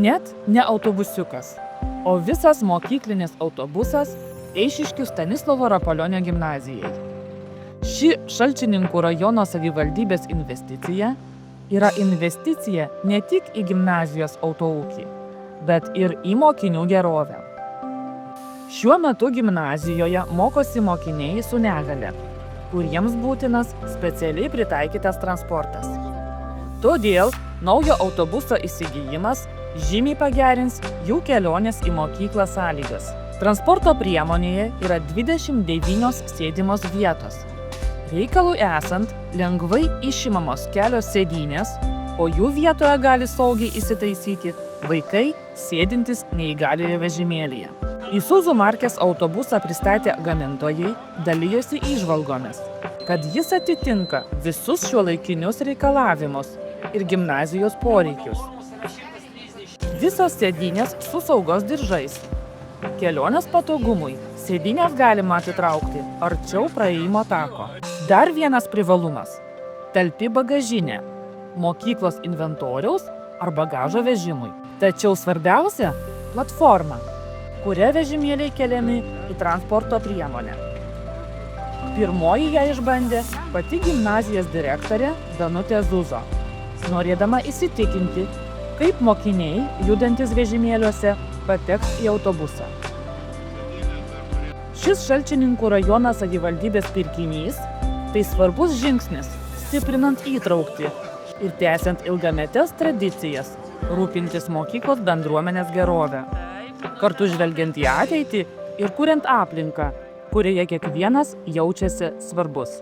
Net ne autobusiukas, o visas mokyklinis autobusas Eišiškių Stanislovo Rapolionio gimnazijai. Ši Šalčininkų rajono savivaldybės investicija yra investicija ne tik į gimnazijos autoūkį, bet ir į mokinių gerovę. Šiuo metu gimnazijoje mokosi mokiniai su negalia, kuriems būtinas specialiai pritaikytas transportas. Todėl naujo autobuso įsigijimas žymiai pagerins jų kelionės į mokyklą sąlygas. Transporto priemonėje yra 29 sėdimos vietos. Reikalui esant, lengvai išimamos kelios sėdynės, o jų vietoje gali saugiai įsitaisyti vaikai, sėdintys neįgaliojo vežimėlyje. Isuzu markės autobusą pristatę gamintojai dalijosi įžvalgomis, kad jis atitinka visus šiuolaikinius reikalavimus ir gimnazijos poreikius. Visos sėdynės su saugos diržais. Kelionės patogumui sėdynės galima atitraukti arčiau praėjimo tako. Dar vienas privalumas – talpi bagažinė, mokyklos inventoriaus ar bagažo vežimui. Tačiau svarbiausia – platforma, kuria vežimėliai keliami į transporto priemonę. Pirmoji ją išbandė pati gimnazijos direktorė Danutė Zuzo, norėdama įsitikinti, kaip mokiniai, judantis vežimėliuose, pateks į autobusą. Šis Šalčininkų rajono savivaldybės pirkinys – tai svarbus žingsnis, stiprinant įtrauktį ir tęsiant ilgametes tradicijas, rūpintis mokyklos bendruomenės gerovę, kartu žvelgiant į ateitį ir kuriant aplinką, kurioje kiekvienas jaučiasi svarbus.